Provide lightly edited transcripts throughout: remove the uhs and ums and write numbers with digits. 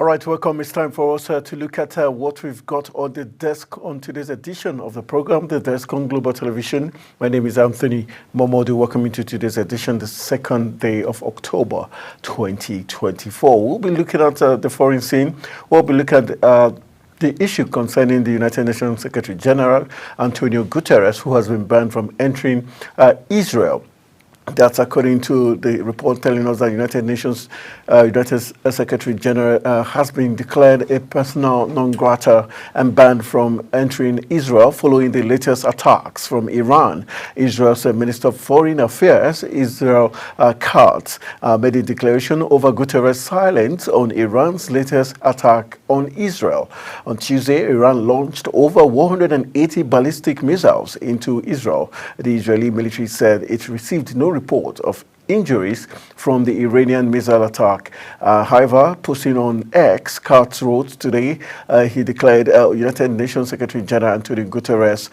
All right, welcome. It's time for us to look at what we've got on the desk on today's edition of the program, The Desk on Global Television. My name is Anthony Momodu. Welcome to today's edition, the second day of October 2024. We'll be looking at the foreign scene. We'll be looking at the issue concerning the United Nations Secretary General, Antonio Guterres, who has been banned from entering Israel. That's according to the report telling us that United Secretary General has been declared a persona non grata and banned from entering Israel following the latest attacks from Iran. Israel's Minister of Foreign Affairs, Israel Katz, made a declaration over Guterres' silence on Iran's latest attack on Israel. On Tuesday, Iran launched over 180 ballistic missiles into Israel. The Israeli military said it received no report of injuries from the Iranian missile attack. However, posting on X, Katz wrote today, he declared United Nations Secretary General Antonio Guterres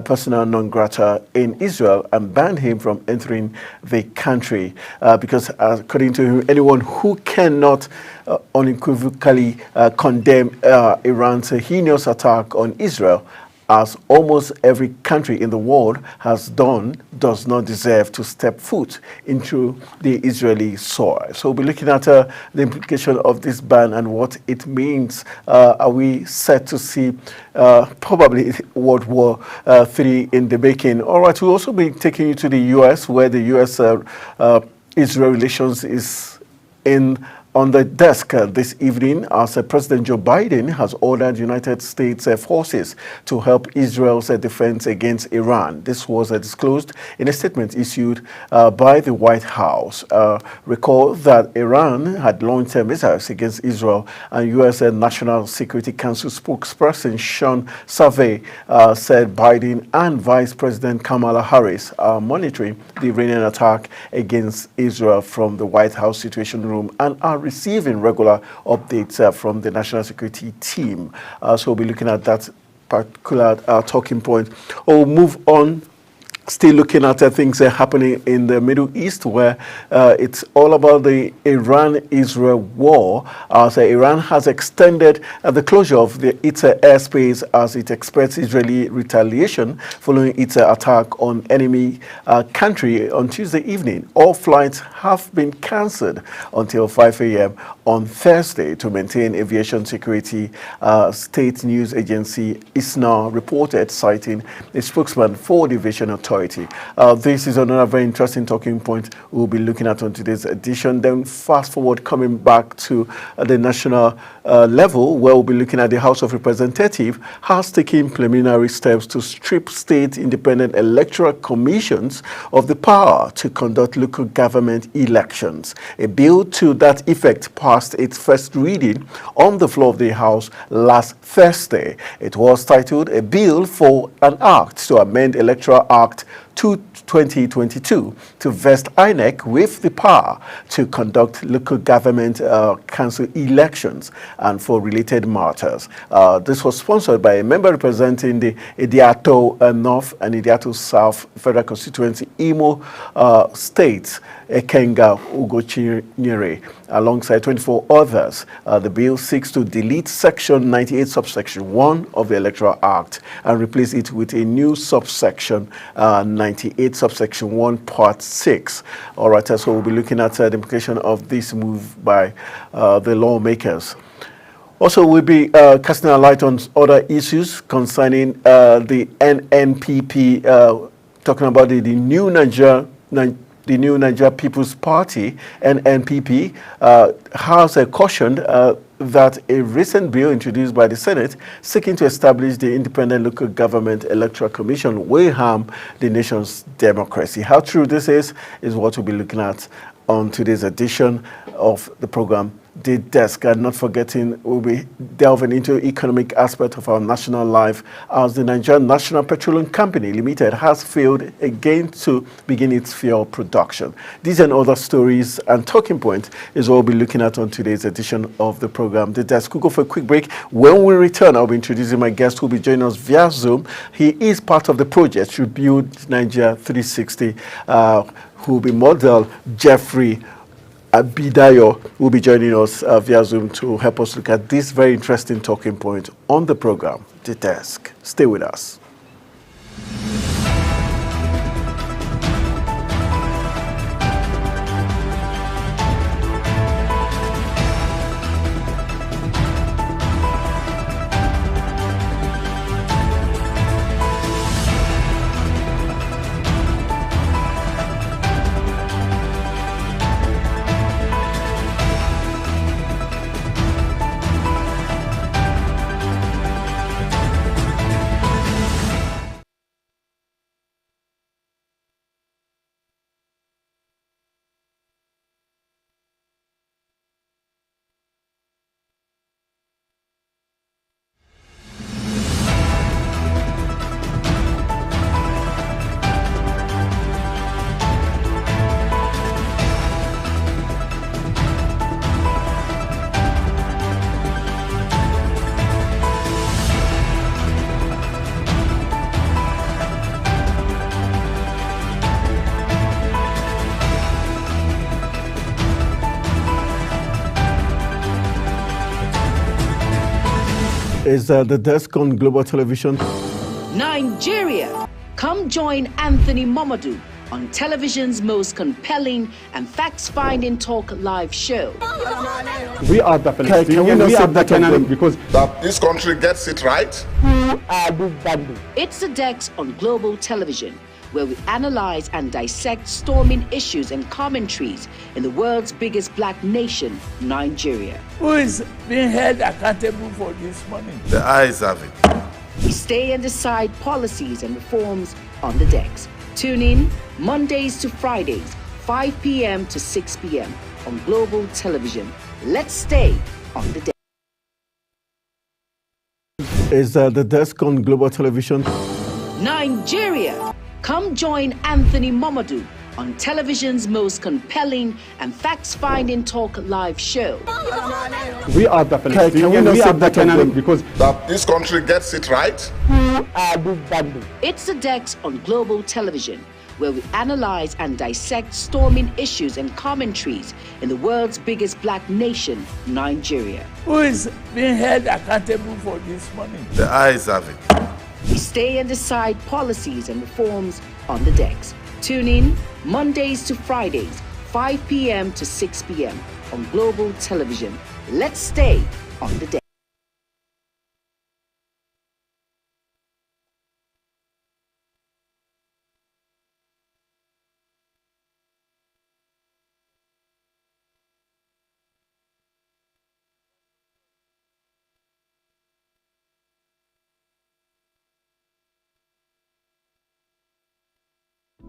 persona non grata in Israel and banned him from entering the country because, according to him, anyone who cannot unequivocally condemn Iran's heinous attack on Israel, as almost every country in the world has done, does not deserve to step foot into the Israeli soil. So we'll be looking at the implication of this ban and what it means. Are we set to see probably World War III in the making? All right, we'll also be taking you to the U.S., where the U.S.-Israel relations is on the desk this evening, as President Joe Biden has ordered United States forces to help Israel's defense against Iran. This was disclosed in a statement issued by the White House. Recall that Iran had launched missiles against Israel, and U.S. National Security Council spokesperson Sean Survey said Biden and Vice President Kamala Harris are monitoring the Iranian attack against Israel from the White House Situation Room and are receiving regular updates from the national security team. So we'll be looking at that particular talking point. We'll move on. Still looking at things happening in the Middle East, where it's all about the Iran-Israel war. So Iran has extended the closure of its airspace as it expects Israeli retaliation following its attack on enemy country on Tuesday evening. All flights have been cancelled until 5 a.m. on Thursday to maintain aviation security, state news agency ISNA reported, citing a spokesman for the aviation authority. This is another very interesting talking point we'll be looking at on today's edition. Then fast forward, coming back to the national level, where we'll be looking at the House of Representatives has taken preliminary steps to strip state independent electoral commissions of the power to conduct local government elections. A bill to that effect passed its first reading on the floor of the House last Thursday. It was titled A Bill for an Act to Amend Electoral Act 2022 to vest INEC with the power to conduct local government council elections and for related matters. This was sponsored by a member representing the Idiato North and Idiato South Federal Constituency, Imo State, Ekenga Ugochinyere, alongside 24 others. The bill seeks to delete Section 98, subsection 1 of the Electoral Act and replace it with a new subsection 98, subsection 1, part 6. All right, so we'll be looking at the implication of this move by the lawmakers. Also, we'll be casting a light on other issues concerning the NNPP, talking about the new Nigeria People's Party, NNPP, has cautioned that a recent bill introduced by the Senate seeking to establish the Independent Local Government Electoral Commission will harm the nation's democracy. How true this is what we'll be looking at on today's edition of the program, The Desk. And not forgetting, we'll be delving into economic aspect of our national life as the Nigerian National Petroleum Company Limited has failed again to begin its fuel production. These and other stories and talking point is what we'll be looking at on today's edition of the program, The Desk. We'll go for a quick break. When we return, I'll be introducing my guest who will be joining us via Zoom. He is part of the project Rebuild Nigeria 360, who will be model Jeffrey Abidayo will be joining us via Zoom to help us look at this very interesting talking point on the program, The Desk. Stay with us. Is The Desk on Global Television. Nigeria. Come join Anthony Momodu on television's most compelling and facts-finding talk live show. We are the Palestinians. We are the Canaan because that this country gets it right. Who are these bandits? It's The Desk on Global Television, where we analyze and dissect storming issues and commentaries in the world's biggest black nation, Nigeria. Who is being held accountable for this money? The eyes have it. We stay and decide policies and reforms on The Desk. Tune in Mondays to Fridays, 5 p.m. to 6 p.m. on Global Television. Let's stay on The Desk. Is The Desk on Global Television. Nigeria. Come join Anthony Momodu on television's most compelling and facts-finding talk live show. We are the Palestinians. We are the Canaan because that this country gets it right. Who are these bandits? It's The Desk on Global Television, where we analyze and dissect storming issues and commentaries in the world's biggest black nation, Nigeria. Who is being held accountable for this money? The eyes have it. We stay and decide policies and reforms on The Desk. Tune in Mondays to Fridays, 5 p.m. to 6 p.m. on Global Television. Let's stay on The Desk.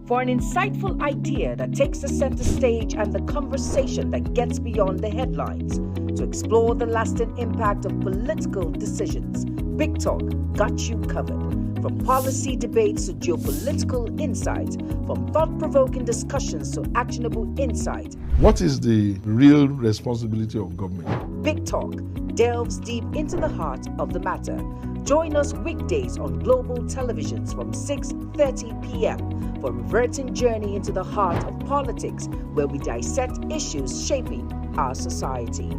For an insightful idea that takes the center stage and the conversation that gets beyond the headlines, to explore the lasting impact of political decisions, Big Talk got you covered. From policy debates to geopolitical insights, from thought-provoking discussions to actionable insight, what is the real responsibility of government? Big Talk delves deep into the heart of the matter. Join us weekdays on Global Televisions from 6:30 p.m. for a reverting journey into the heart of politics, where we dissect issues shaping our society.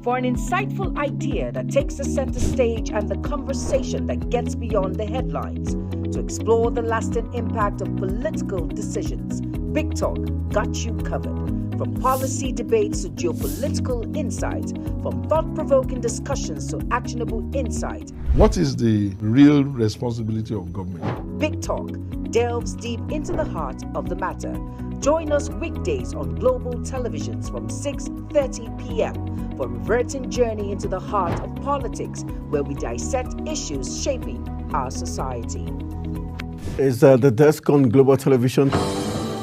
For an insightful idea that takes the center stage and the conversation that gets beyond the headlines, to explore the lasting impact of political decisions, Big Talk got you covered. From policy debates to geopolitical insights, from thought-provoking discussions to actionable insight, what is the real responsibility of government? Big Talk delves deep into the heart of the matter. Join us weekdays on Global Televisions from 6:30 p.m. for a reverting journey into the heart of politics, where we dissect issues shaping our society. Is The Desk on Global Television.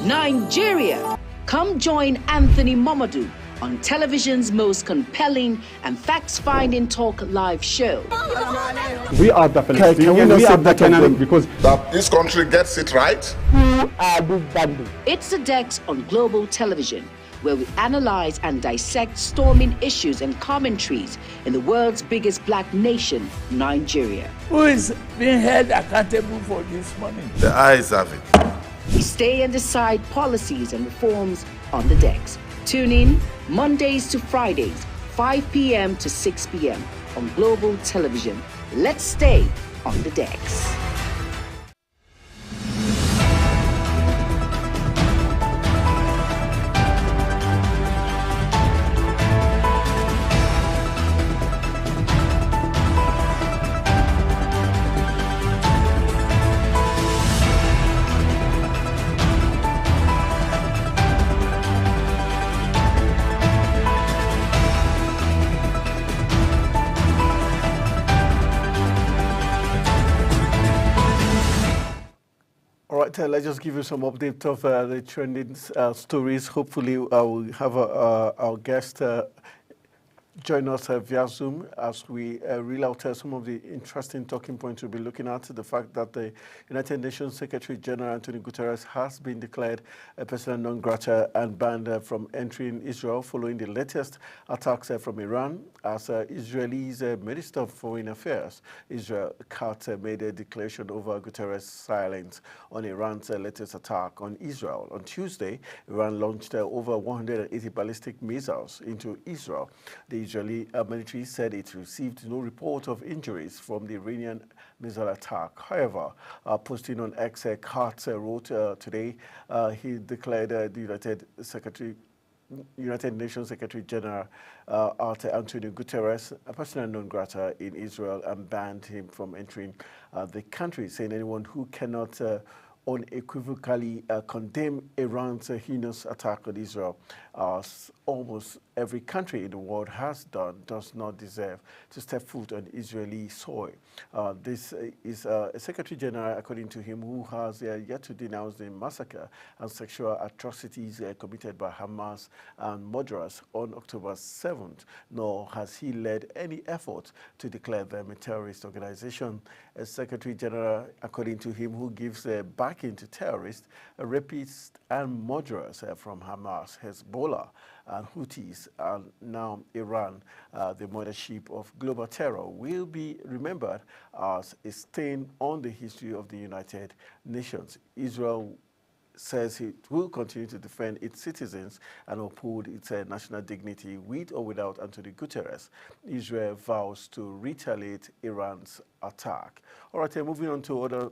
Nigeria. Come join Anthony Momodu on television's most compelling and facts-finding talk live show. we are the Palestinians. We are the Canaan because that this country gets it right. Who are these bandits? It's The Desk on Global Television, where we analyze and dissect storming issues and commentaries in the world's biggest black nation, Nigeria. Who is being held accountable for this money? The eyes have it. We stay and decide policies and reforms on The Desk. Tune in Mondays to Fridays, 5 p.m. to 6 p.m. on Global Television. Let's stay on the decks. Let's just give you some update of the trending stories. Hopefully, we'll have our guest join us via Zoom as we reel out some of the interesting talking points we'll be looking at. The fact that the United Nations Secretary General Antonio Guterres has been declared a persona non grata and banned from entering Israel following the latest attacks from Iran. As Israel's Minister of Foreign Affairs, Israel Katz, made a declaration over Guterres' silence on Iran's latest attack on Israel. On Tuesday, Iran launched over 180 ballistic missiles into Israel. The Israeli military said it received no report of injuries from the Iranian missile attack. However, posting on X, Katz wrote today he declared the United Nations Secretary General Antonio Guterres a persona non grata in Israel and banned him from entering the country, saying anyone who cannot unequivocally condemn Iran's heinous attack on Israel, as almost every country in the world has done, does not deserve to step foot on Israeli soil. This is a Secretary General, according to him, who has yet to denounce the massacre and sexual atrocities committed by Hamas and murderers on October 7th, nor has he led any effort to declare them a terrorist organization. A Secretary General, according to him, who gives backing to terrorists, rapists, and murderers from Hamas, Hezbollah, and Houthis, and now Iran, the mothership of global terror, will be remembered as a stain on the history of the United Nations. Israel says it will continue to defend its citizens and uphold its national dignity with or without Antonio Guterres. Israel vows to retaliate Iran's attack. All right, moving on to other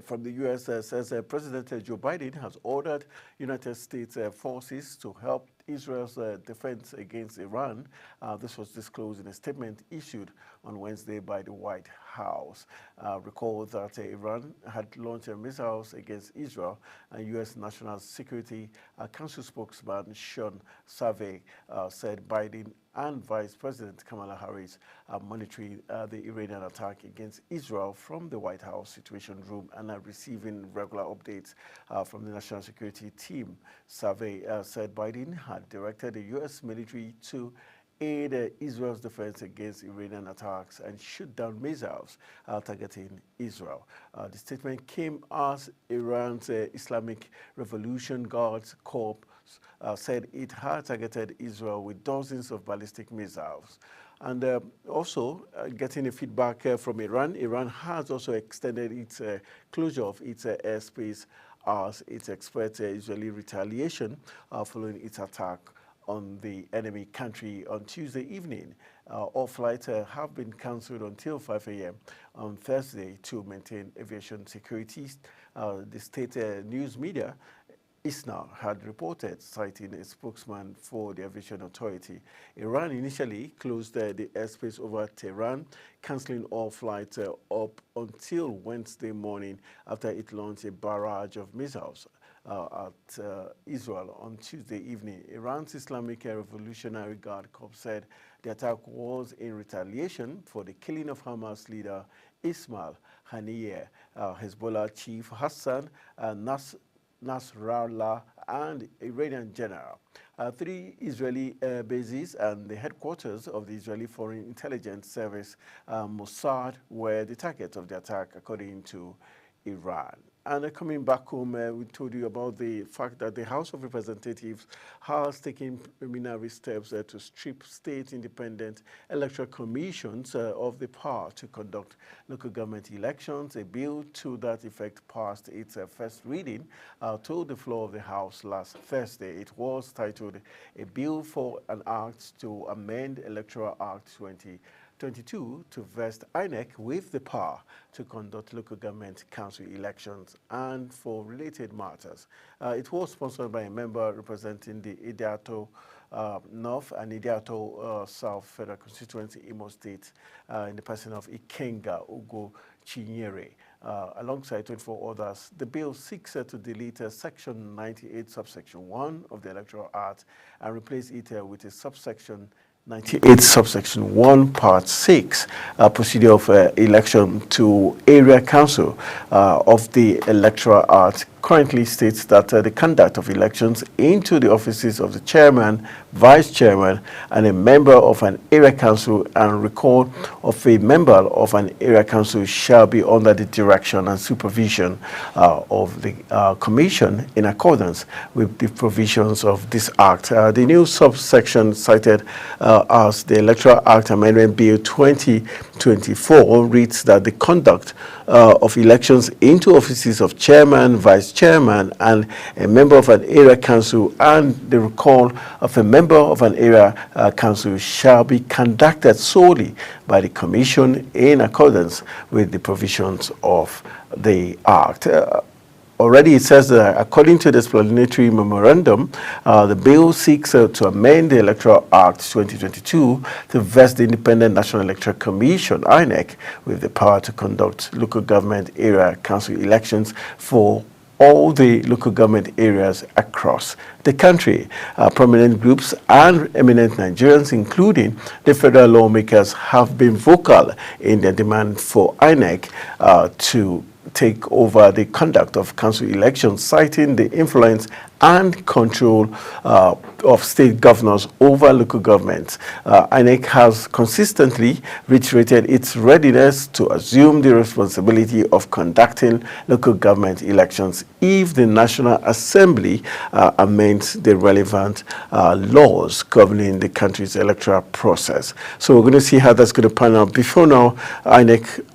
from the U.S. Says President Joe Biden has ordered United States forces to help Israel's defense against Iran. This was disclosed in a statement issued on Wednesday by the White House. Recall that Iran had launched missiles against Israel, and U.S. National Security Council spokesman Sean Survey said Biden and Vice President Kamala Harris are monitoring the Iranian attack against Israel from the White House Situation Room and are receiving regular updates from the National Security Team. Survey said Biden had directed the U.S. military to aid Israel's defense against Iranian attacks and shoot down missiles targeting Israel. The statement came as Iran's Islamic Revolution Guards Corps said it had targeted Israel with dozens of ballistic missiles. And also getting a feedback from Iran. Iran has also extended its closure of its airspace as it expects Israeli retaliation following its attack on the enemy country on Tuesday evening. All flights have been cancelled until 5 a.m. on Thursday to maintain aviation security. The state news media ISNA had reported, citing a spokesman for the Aviation Authority. Iran initially closed the airspace over Tehran, cancelling all flights up until Wednesday morning after it launched a barrage of missiles at Israel on Tuesday evening. Iran's Islamic Revolutionary Guard Corps said the attack was in retaliation for the killing of Hamas leader Ismail Haniyeh, Hezbollah chief Hassan Nasrallah, and Iranian general. 3 Israeli bases and the headquarters of the Israeli Foreign Intelligence Service, Mossad, were the target of the attack, according to Iran. And coming back home, we told you about the fact that the House of Representatives has taken preliminary steps to strip state independent electoral commissions of the power to conduct local government elections. A bill to that effect passed its first reading to the floor of the House last Thursday. It was titled A Bill for an Act to Amend Electoral Act 2022 to vest INEC with the power to conduct local government council elections and for related matters. It was sponsored by a member representing the Idiato North and Idiato South Federal Constituency, Imo State, in the person of Ikenga Ugo Chinyere. Alongside 24 others, the bill seeks to delete Section 98, subsection 1 of the Electoral Act and replace it with a subsection 98, subsection 1, part 6, procedure of election to area council of the Electoral Act currently states that the conduct of elections into the offices of the chairman, vice chairman, and a member of an area council and recall of a member of an area council shall be under the direction and supervision of the commission in accordance with the provisions of this act. The new subsection cited as the Electoral Act Amendment Bill 2024 reads that the conduct of elections into offices of chairman, vice chairman, and a member of an area council and the recall of a member of an area council shall be conducted solely by the commission in accordance with the provisions of the act. Already it says that according to the explanatory memorandum, the bill seeks to amend the Electoral Act 2022 to vest the Independent National Electoral Commission, INEC, with the power to conduct local government area council elections for all the local government areas across the country. Prominent groups and eminent Nigerians, including the federal lawmakers, have been vocal in their demand for INEC to take over the conduct of council elections, citing the influence and control of state governors over local governments. INEC has consistently reiterated its readiness to assume the responsibility of conducting local government elections if the National Assembly amends the relevant laws governing the country's electoral process. So we're going to see how that's going to pan out. Before now, INEC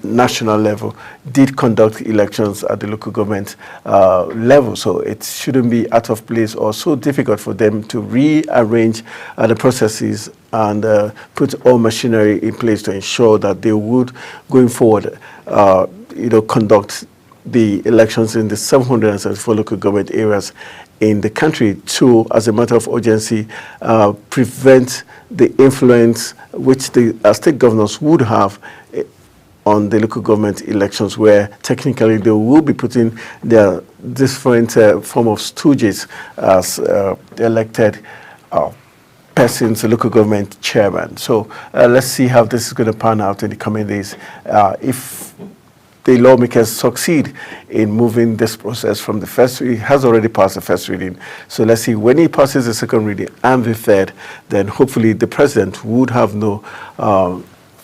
national level did conduct elections at the local government level, so it shouldn't be out of place or so difficult for them to rearrange the processes and put all machinery in place to ensure that they would, going forward, conduct the elections in the 774 local government areas in the country to, as a matter of urgency, prevent the influence which the state governors would have on the local government elections, where technically they will be putting their different form of stooges as elected persons, local government chairman. So let's see how this is going to pan out in the coming days. If the lawmakers succeed in moving this process from the first, it has already passed the first reading. So let's see, when he passes the second reading and the third, then hopefully the president would have no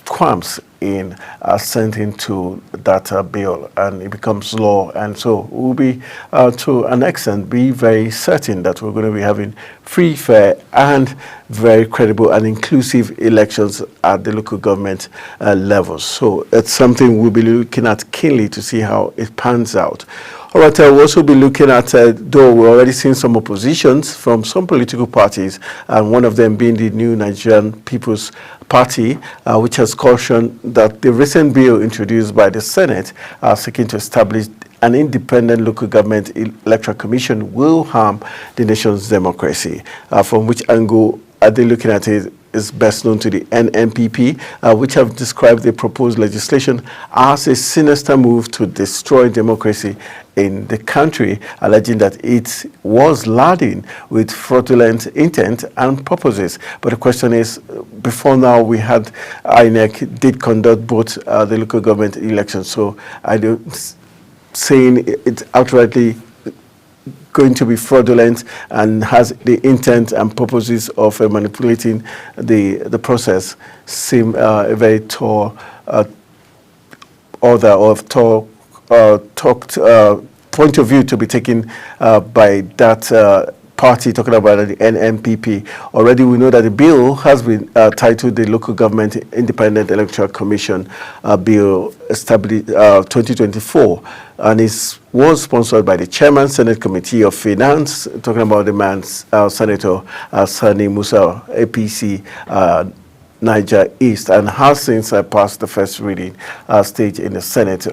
qualms in assenting to that bill, and it becomes law. And so we'll be, to an extent, be very certain that we're going to be having free, fair, and very credible and inclusive elections at the local government levels. So it's something we'll be looking at keenly to see how it pans out. All right, we'll also be looking at, though we're already seeing some oppositions from some political parties, and one of them being the New Nigerian People's Party, which has cautioned that the recent bill introduced by the Senate seeking to establish an independent local government electoral commission will harm the nation's democracy. From which angle are they looking at it? Is best known to the NNPP, which have described the proposed legislation as a sinister move to destroy democracy in the country, alleging that it was laden with fraudulent intent and purposes. But the question is, before now we had INEC did conduct both the local government elections, so I don't saying it's outrightly going to be fraudulent and has the intent and purposes of manipulating the process seem a very tall order or tall point of view to be taken by that party, talking about the NNPP. Already we know that the bill has been titled the Local Government Independent Electoral Commission Bill established 2024, and was sponsored by the Chairman, Senate Committee of Finance, talking about the man, Senator Sani Musa, APC, Niger East, and has since passed the first reading stage in the Senate.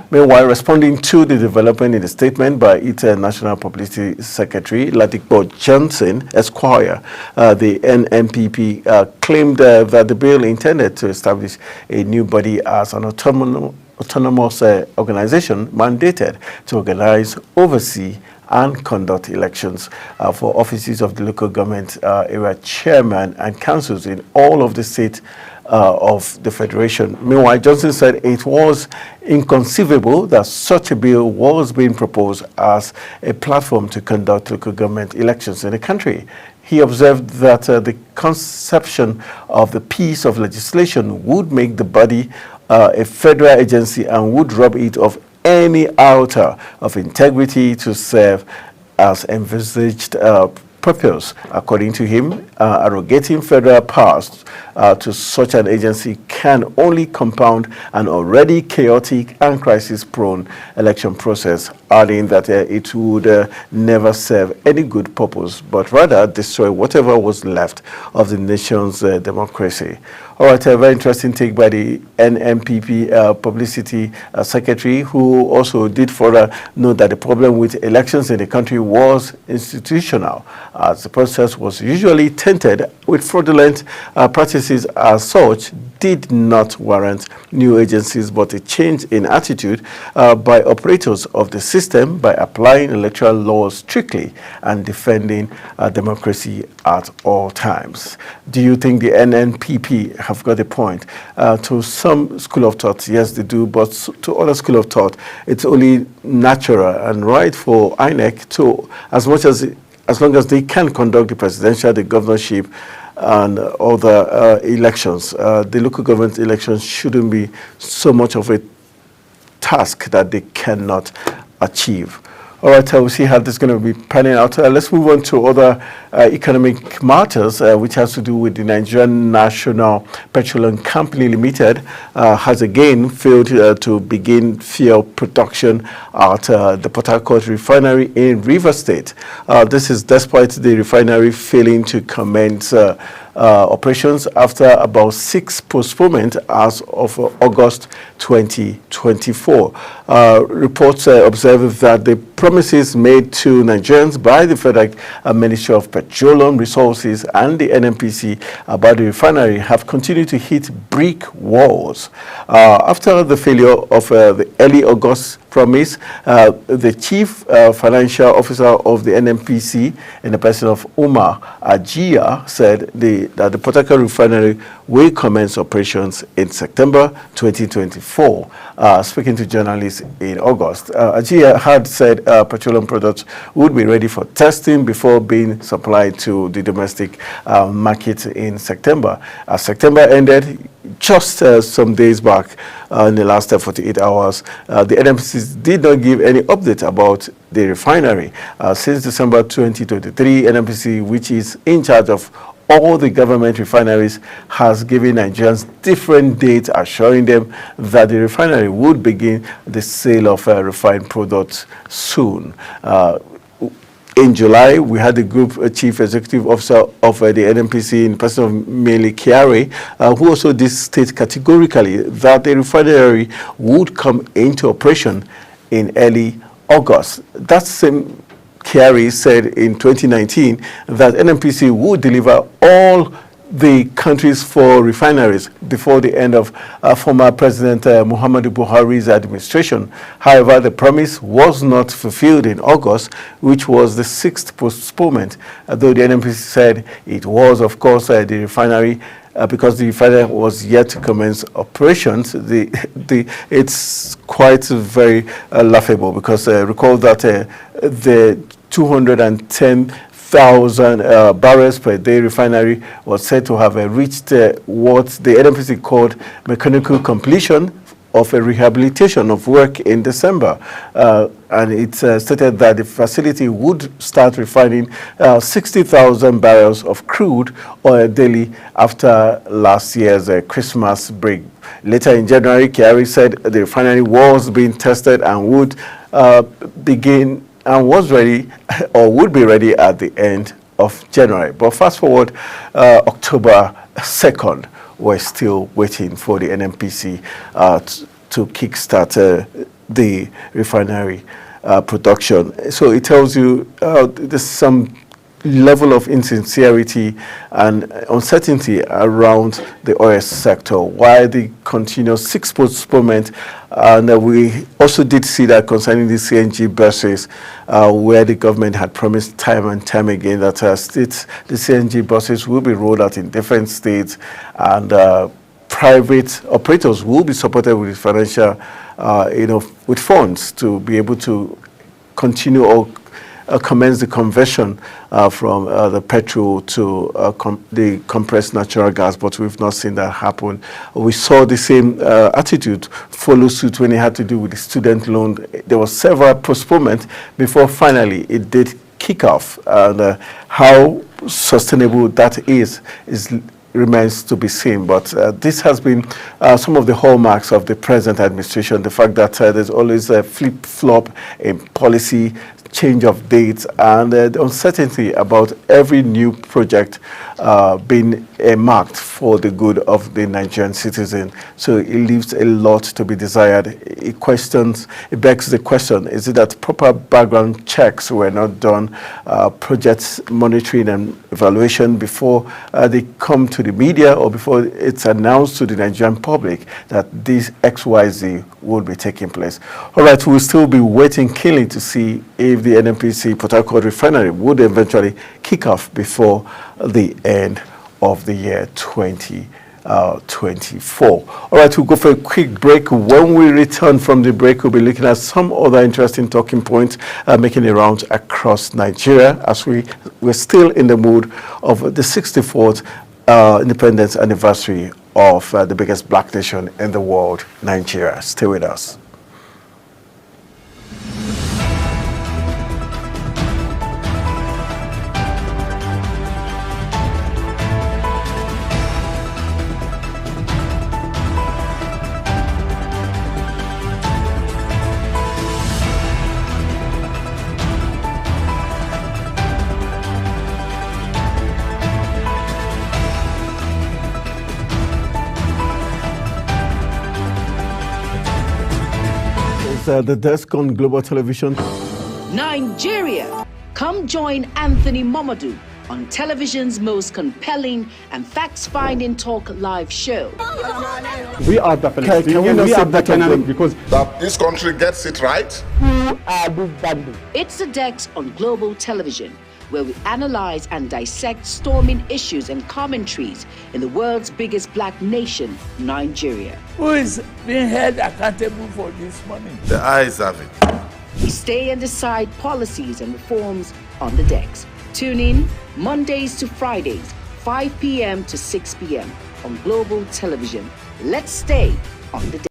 Meanwhile, responding to the development in the statement by its National Publicity Secretary, Ladipo Johnson, Esquire, the NNPP claimed that the bill intended to establish a new body as an autonomous organization mandated to organize, oversee, and conduct elections for offices of the local government area chairman and councils in all of the states of the Federation. Meanwhile, Johnson said it was inconceivable that such a bill was being proposed as a platform to conduct local government elections in the country. He observed that the conception of the piece of legislation would make the body a federal agency and would rob it of any outer of integrity to serve as envisaged purpose. According to him, arrogating federal powers to such an agency can only compound an already chaotic and crisis-prone election process, adding that it would never serve any good purpose, but rather destroy whatever was left of the nation's democracy. All right, a very interesting take by the NNPP publicity secretary, who also did further note that the problem with elections in the country was institutional, as the process was usually tainted with fraudulent practices. As such, did not warrant new agencies, but a change in attitude by operators of the system by applying electoral laws strictly and defending democracy at all times. Do you think the NNPP have got a point? To some school of thought, yes, they do, but to other school of thought, it's only natural and right for INEC to, as long as they can conduct the presidential, the governorship, and other elections. The local government elections shouldn't be so much of a task that they cannot achieve. All right, we'll see how this is going to be panning out. Let's move on to other economic matters, which has to do with the Nigerian National Petroleum Company Limited has again failed to begin fuel production at the Port Harcourt refinery in Rivers State. This is despite the refinery failing to commence operations after about 6 postponements as of August 2024. Reports observe that the promises made to Nigerians by the Federal Ministry of Petroleum Resources and the NNPC about the refinery have continued to hit brick walls. After the failure of the early August promise, the chief financial officer of the NNPC, in the person of Umar Ajia, said that the Port Harcourt refinery will commence operations in September 2024. Speaking to journalists in August, Ajia had said petroleum products would be ready for testing before being supplied to the domestic market in September. As September ended, just some days back, in the last 48 hours, the NNPC did not give any update about the refinery. Since December 2023, NNPC, which is in charge of all the government refineries, has given Nigerians different dates, assuring them that the refinery would begin the sale of refined products soon. In July, we had the group chief executive officer of the NNPC, in the person of Mele Kyari, who also did state categorically that the refinery would come into operation in early August. That same Kyari said in 2019 that NNPC would deliver all the country's 4 refineries before the end of former President Muhammadu Buhari's administration. However, the promise was not fulfilled in August, which was the 6th postponement, though the NNPC said it was, of course, the refinery, because the refinery was yet to commence operations. It's quite very laughable, because recall that the 210,000 barrels per day refinery was said to have reached what the NNPC called mechanical completion of a rehabilitation of work in December. And it stated that the facility would start refining 60,000 barrels of crude oil daily after last year's Christmas break. Later in January, Kyari said the refinery was being tested and would begin and was ready or would be ready at the end of January. But fast forward October 2nd, we're still waiting for the NNPC to kickstart the refinery production. So it tells you there's some level of insincerity and uncertainty around the oil sector. Why the continuous 6 postponement? And we also did see that concerning the CNG buses, where the government had promised time and time again that the CNG buses will be rolled out in different states, and private operators will be supported with financial, with funds to be able to continue or commence the conversion from the petrol to the compressed natural gas, but we've not seen that happen. We saw the same attitude follow suit when it had to do with the student loan. There was several postponements before finally it did kick off. And how sustainable that is remains to be seen. But this has been some of the hallmarks of the present administration, the fact that there's always a flip-flop in policy, change of dates, and the uncertainty about every new project being marked for the good of the Nigerian citizen. So it leaves a lot to be desired. It begs the question, is it that proper background checks were not done, projects monitoring and evaluation before they come to the media or before it's announced to the Nigerian public that this XYZ will be taking place? All right, we'll still be waiting keenly to see if the NNPC Port Harcourt refinery would eventually kick off before the end of the year 2024. All right, we'll go for a quick break. When we return from the break, we'll be looking at some other interesting talking points making the rounds across Nigeria, as we're still in the mood of the 64th independence anniversary of the biggest black nation in the world, Nigeria. Stay with us. The desk on Global Television. Nigeria. Come join Anthony Momodu on television's most compelling and facts-finding talk live show. We are the Palestinians. We are the Canaanites because That this country gets it right. It's the Desk on Global Television, where we analyze and dissect storming issues and commentaries in the world's biggest black nation, Nigeria. Who is being held accountable for this money? The eyes have it. We stay and decide policies and reforms on the decks. Tune in Mondays to Fridays, 5 p.m. to 6 p.m. on Global Television. Let's stay on the deck.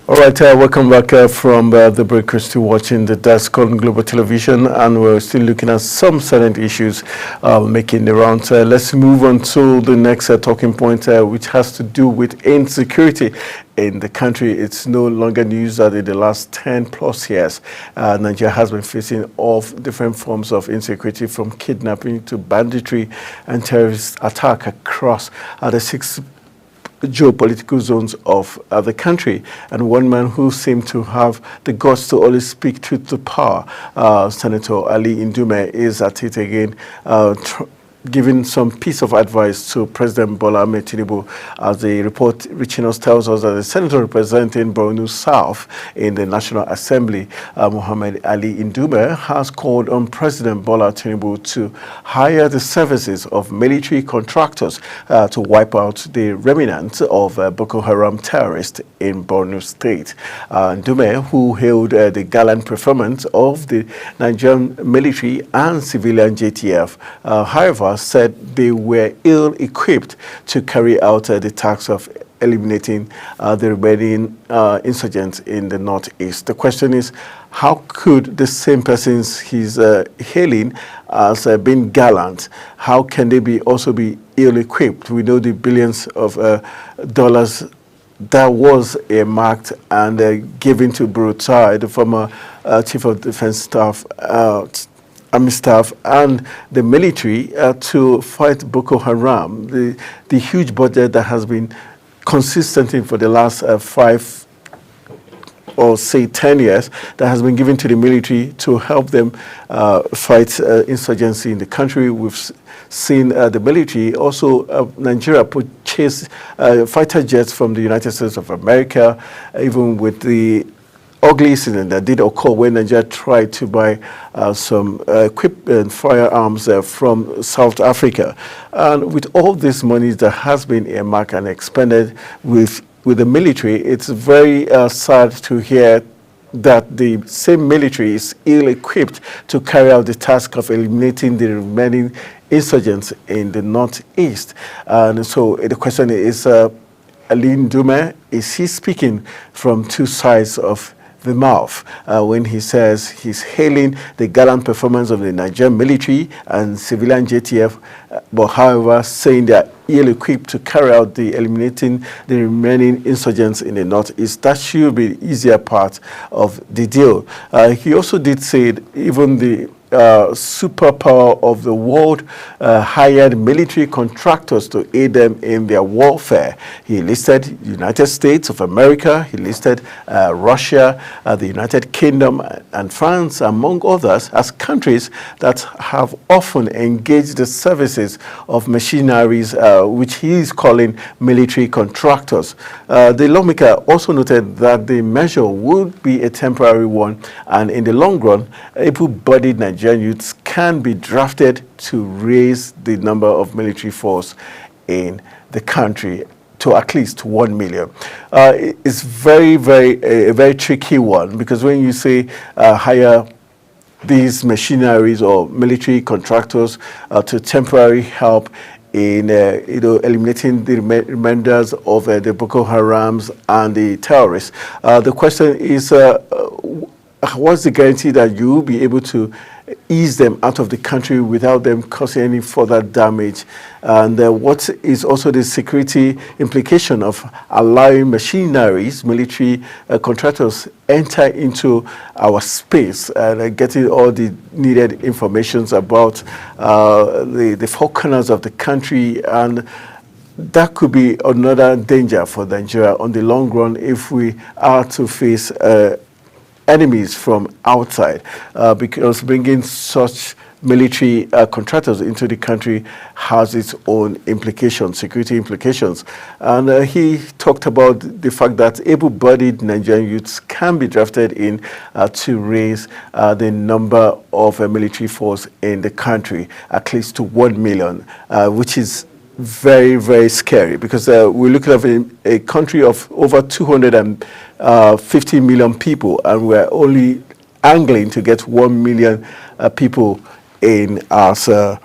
All right, welcome back from the break. We're still watching the desk on Global Television, and we're still looking at some salient issues making the rounds. Let's move on to the next talking point, which has to do with insecurity in the country. It's no longer news that in the last 10 plus years, Nigeria has been facing different forms of insecurity, from kidnapping to banditry and terrorist attack across the 6 geopolitical zones of the country. And one man who seemed to have the guts to always speak truth to power, Senator Ali Ndume, is at it again, giving some piece of advice to President Bola Ahmed Tinubu, as the report reaching us tells us that the senator representing Borno South in the National Assembly, Muhammad Ali Indume, has called on President Bola Tinubu to hire the services of military contractors to wipe out the remnants of Boko Haram terrorists in Borno State. Indume, who hailed the gallant performance of the Nigerian military and civilian JTF, however, said they were ill-equipped to carry out the task of eliminating the remaining insurgents in the northeast. The question is, how could the same persons he's hailing as being gallant, how can they also be ill-equipped? We know the billions of dollars that was earmarked and given to Brutai, the former Chief of Defense Staff, Army staff, and the military to fight Boko Haram. The huge budget that has been consistently for the last 5 or say 10 years that has been given to the military to help them fight insurgency in the country. We've seen the military also, Nigeria purchase fighter jets from the United States of America, even with the ugly incident that did occur when Nigeria tried to buy some equipment, firearms from South Africa. And with all this money that has been earmarked and expended with the military, it's very sad to hear that the same military is ill-equipped to carry out the task of eliminating the remaining insurgents in the northeast. And so the question is, Ali Indume, is he speaking from two sides of the mouth when he says he's hailing the gallant performance of the Nigerian military and civilian JTF, but however saying they are ill-equipped to carry out the eliminating the remaining insurgents in the northeast? That should be the easier part of the deal. He also did say even the superpower of the world hired military contractors to aid them in their warfare. He listed United States of America, he listed Russia, the United Kingdom, and France, among others, as countries that have often engaged the services of machineries, which he is calling military contractors. The lawmaker also noted that the measure would be a temporary one, and in the long run, able-bodied Nigerian youths can be drafted to raise the number of military force in the country to at least 1 million. It's a very tricky one, because when you say hire these machineries or military contractors to temporarily help in eliminating the remainders of the Boko Harams and the terrorists, the question is, what's the guarantee that you will be able to ease them out of the country without them causing any further damage? And what is also the security implication of allowing machineries, military contractors, enter into our space and getting all the needed information about the four corners of the country? And that could be another danger for Nigeria on the long run if we are to face enemies from outside, because bringing such military contractors into the country has its own implications, security implications. And he talked about the fact that able-bodied Nigerian youths can be drafted in to raise the number of military force in the country at least to 1 million, which is very, very scary, because we're looking at a country of over 250 million people, and we're only angling to get 1 million people in as the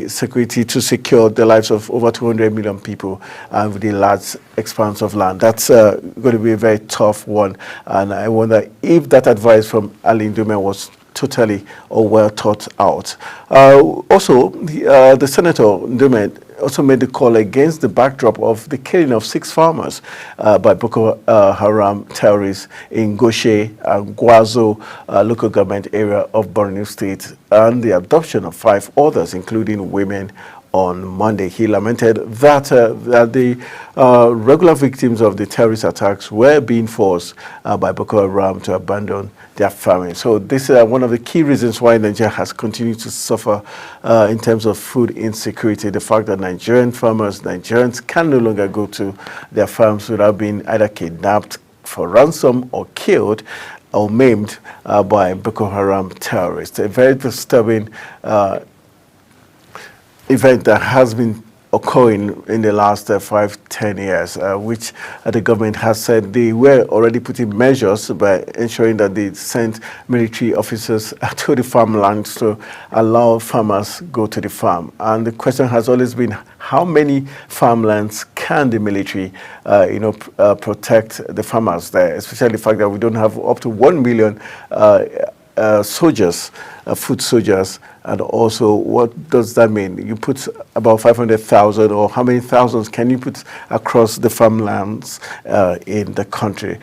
security to secure the lives of over 200 million people and with a large expanse of land. That's going to be a very tough one, and I wonder if that advice from Ali Indume was totally or well thought out. Also, the Senator Ndume also made the call against the backdrop of the killing of 6 farmers by Boko Haram terrorists in Goshe and Gwazo local government area of Borno State, and the adoption of 5 others, including women, on Monday. He lamented that, that the regular victims of the terrorist attacks were being forced by Boko Haram to abandon their farming. So this is one of the key reasons why Nigeria has continued to suffer in terms of food insecurity. The fact that Nigerian farmers, Nigerians can no longer go to their farms without being either kidnapped for ransom or killed or maimed by Boko Haram terrorists. A very disturbing event that has been occurring in the last 5-10 years, which the government has said they were already putting measures by ensuring that they sent military officers to the farmlands to allow farmers go to the farm. And the question has always been, how many farmlands can the military, protect the farmers there, especially the fact that we don't have up to 1 million soldiers, foot soldiers, and also what does that mean? You put about 500,000, or how many thousands can you put across the farmlands in the country?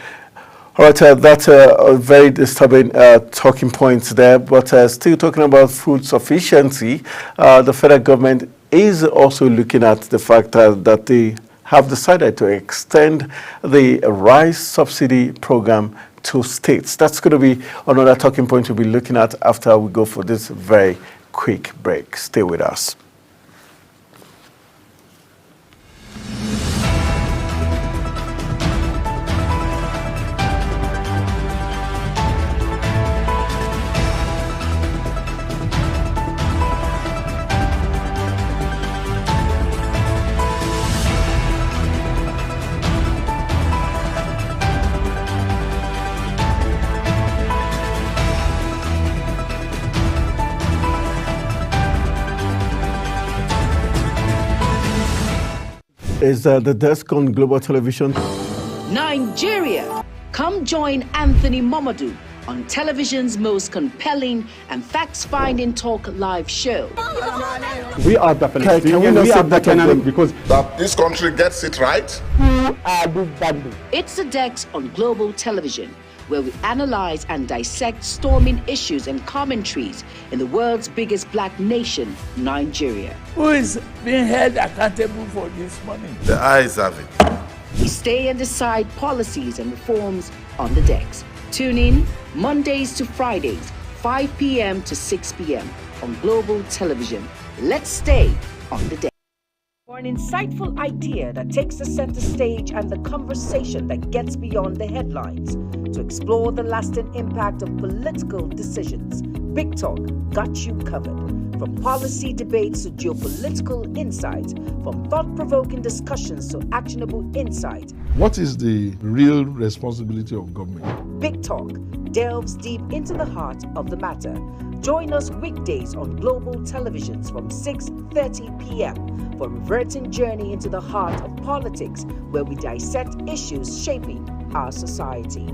All right, that's a very disturbing talking points there, but still talking about food sufficiency, the federal government is also looking at the fact that they have decided to extend the rice subsidy program to states. That's going to be another talking point we'll be looking at after we go for this very quick break. Stay with us. Is the desk on Global Television? Nigeria. Come join Anthony Momodu on television's most compelling and facts-finding talk live show. We are the Palestinians. Can we not we say are the that Canaan again? because That this country gets it right. who are these bandits? It's the Dex on Global Television, where we analyze and dissect storming issues and commentaries in the world's biggest black nation, Nigeria. Who is being held accountable for this money? The eyes have it. We stay and decide policies and reforms on the Dex. Tune in Mondays to Fridays, 5 p.m. to 6 p.m. on Global Television. Let's stay on the Dex. For an insightful idea that takes the center stage and the conversation that gets beyond the headlines, to explore the lasting impact of political decisions, Big Talk got you covered. From policy debates to geopolitical insights, from thought-provoking discussions to actionable insight, What is the real responsibility of government? Big Talk delves deep into the heart of the matter. Join us weekdays on Global Televisions from 6:30 p.m. for a reverting journey into the heart of politics, where we dissect issues shaping our society.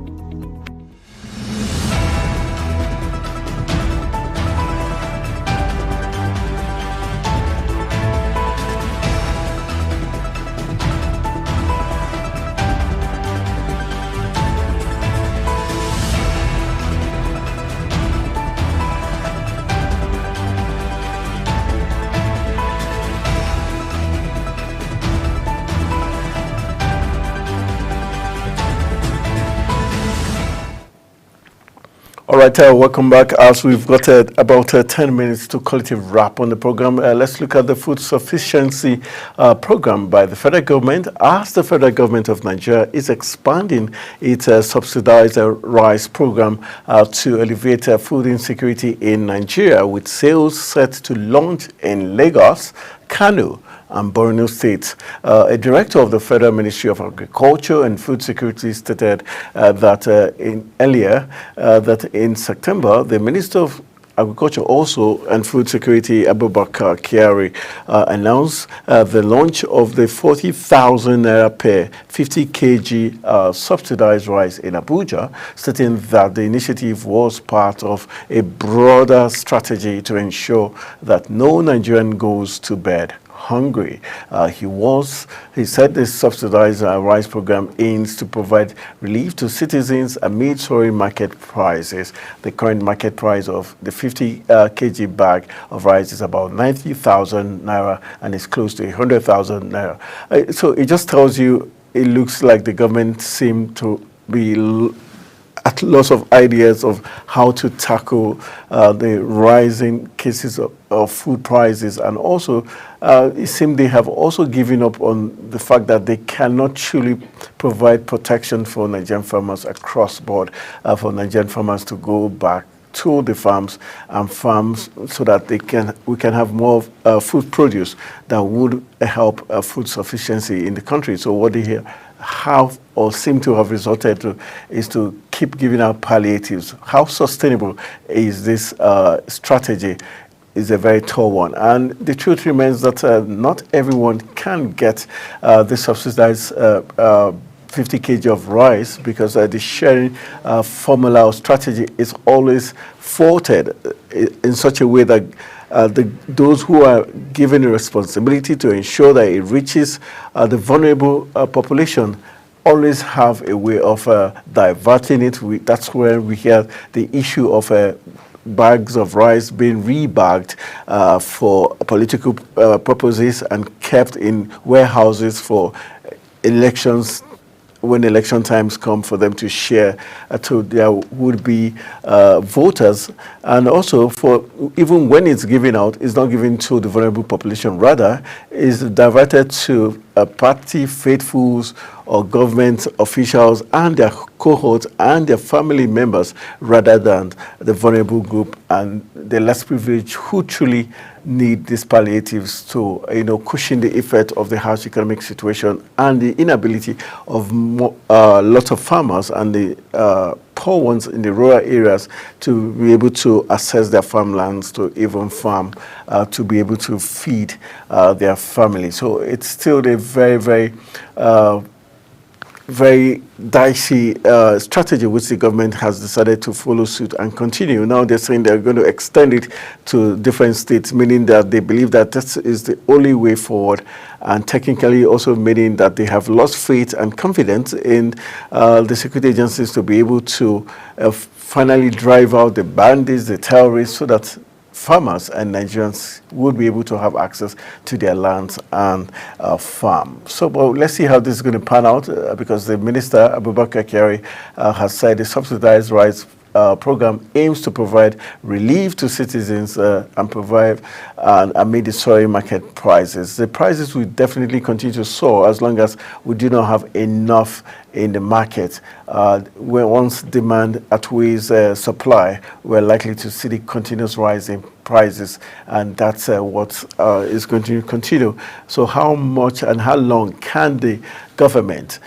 All right, welcome back. As we've got about 10 minutes to call it a wrap on the program, let's look at the food sufficiency program by the federal government. As the federal government of Nigeria is expanding its subsidized rice program to alleviate food insecurity in Nigeria, with sales set to launch in Lagos, Kano, and Borno State. A director of the Federal Ministry of Agriculture and Food Security stated that in September, the Minister of Agriculture also and Food Security, Abubakar Kyari, announced the launch of the 40,000 naira per 50 kg subsidized rice in Abuja, stating that the initiative was part of a broader strategy to ensure that no Nigerian goes to bed hungry. He said the subsidized rice program aims to provide relief to citizens amid soaring market prices. The current market price of the 50 kg bag of rice is about 90,000 naira and is close to 100,000 naira. So it just tells you it looks like the government seemed to be at loss of ideas of how to tackle the rising cases of food prices, and also it seems they have also given up on the fact that they cannot truly provide protection for Nigerian farmers across board, for Nigerian farmers to go back to the farms and farms so that we can have more food produce that would help food sufficiency in the country. So what they have or seem to have resorted to is to keep giving out palliatives. How sustainable is this strategy? Is a very tall one. And the truth remains that not everyone can get the subsidized 50 kg of rice, because the sharing formula or strategy is always faulted in such a way that those who are given the responsibility to ensure that it reaches the vulnerable population always have a way of diverting it. That's where we hear the issue of bags of rice being rebagged for political purposes and kept in warehouses for elections, when election times come, for them to share to their would-be voters. And also, for even when it's given out, it's not given to the vulnerable population. Rather, it's diverted to party faithfuls or government officials and their cohorts and their family members, rather than the vulnerable group and the less privileged who truly need these palliatives to, cushion the effect of the harsh economic situation and the inability of lots of farmers and the poor ones in the rural areas to be able to access their farmlands, to even farm, to be able to feed their family. So it's still a very, very very dicey strategy which the government has decided to follow suit and continue. Now they're saying they're going to extend it to different states, meaning that they believe that this is the only way forward, and technically also meaning that they have lost faith and confidence in the security agencies to be able to finally drive out the bandits, the terrorists, so that farmers and Nigerians would be able to have access to their lands and farm. So let's see how this is going to pan out, because the minister, Abubakar Kyari, has said the subsidized rice program aims to provide relief to citizens and provide amid the soaring market prices. The prices will definitely continue to soar as long as we do not have enough in the market. When once demand outweighs supply, we're likely to see the continuous rise in prices, and that's what is going to continue. So how much and how long can the government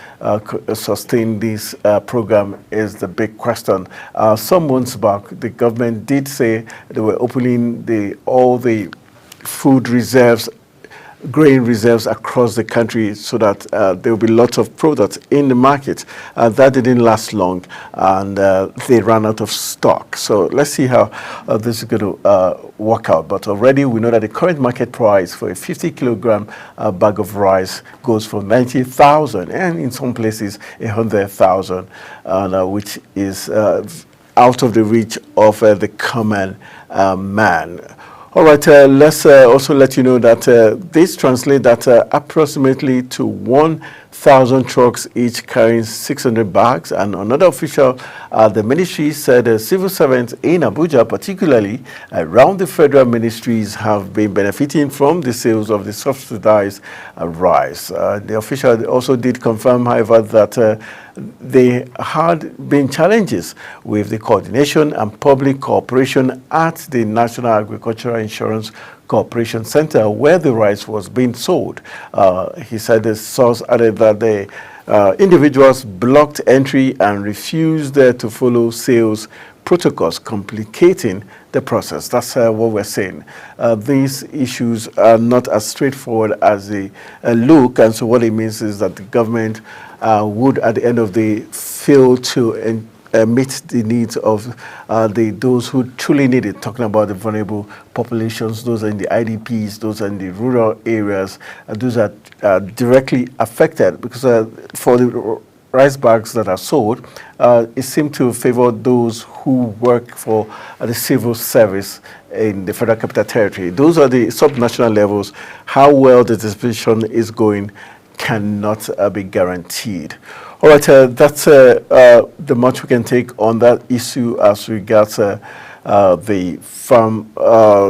sustain this program is the big question. Some months back, the government did say they were opening all the food reserves, grain reserves across the country, so that there will be lots of products in the market. That didn't last long, and they ran out of stock. So let's see how this is going to work out. But already we know that the current market price for a 50 kilogram bag of rice goes for 90,000, and in some places 100,000, which is out of the reach of the common man. All right, let's also let you know that this translates that approximately to 1,000 trucks each carrying 600 bags. And another official at the ministry said civil servants in Abuja, particularly around the federal ministries, have been benefiting from the sales of the subsidized rice. The official also did confirm, however, that there had been challenges with the coordination and public cooperation at the National Agricultural Insurance Corporation Center, where the rice was being sold. He said the source added that the individuals blocked entry and refused to follow sales protocols, complicating the process. That's what we're saying. These issues are not as straightforward as they look, and so what it means is that the government would, at the end of the day, fail to meet the needs of those who truly need it, talking about the vulnerable populations, those are in the IDPs, those are in the rural areas, those are directly affected, because for the rice bags that are sold, it seems to favor those who work for the civil service in the Federal Capital Territory. Those are the subnational levels. How well the distribution is going cannot be guaranteed. All right, that's the much we can take on that issue as regards the farm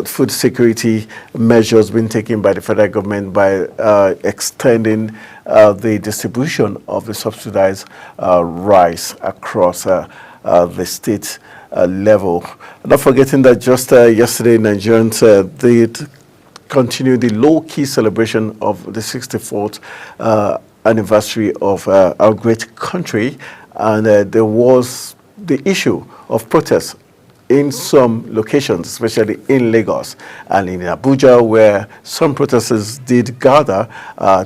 food security measures being taken by the federal government by extending the distribution of the subsidized rice across the state level. Not forgetting that just yesterday, Nigerians did continue the low-key celebration of the 64th anniversary of our great country, and there was the issue of protests in some locations, especially in Lagos and in Abuja, where some protesters did gather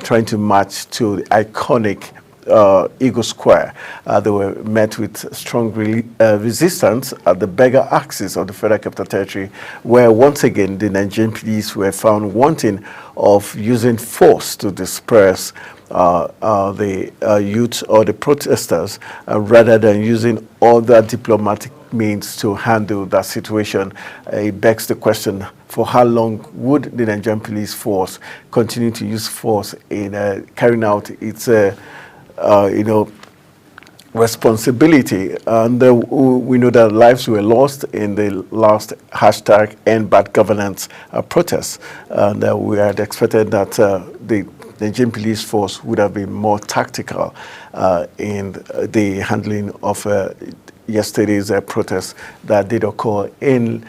trying to march to the iconic Eagle Square. They were met with strong resistance at the beggar axis of the Federal Capital Territory, where once again the Nigerian police were found wanting of using force to disperse the youth or the protesters rather than using other diplomatic means to handle that situation. It begs the question, for how long would the Nigerian police force continue to use force in carrying out its responsibility? And we know that lives were lost in the last hashtag End Bad Governance protests, and we had expected that the Nigerian police force would have been more tactical in the handling of yesterday's protests that did occur in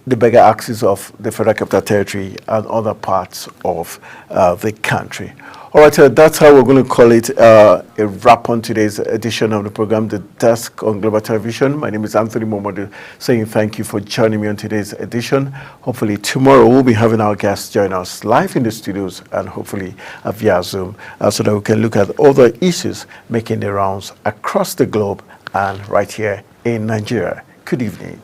the beggar axis of the Federal Capital Territory and other parts of the country. All right, that's how we're going to call it a wrap on today's edition of the program, The Desk on Global Television. My name is Anthony Momodu, saying thank you for joining me on today's edition. Hopefully tomorrow we'll be having our guests join us live in the studios and hopefully via Zoom so that we can look at other issues making the rounds across the globe and right here in Nigeria. Good evening.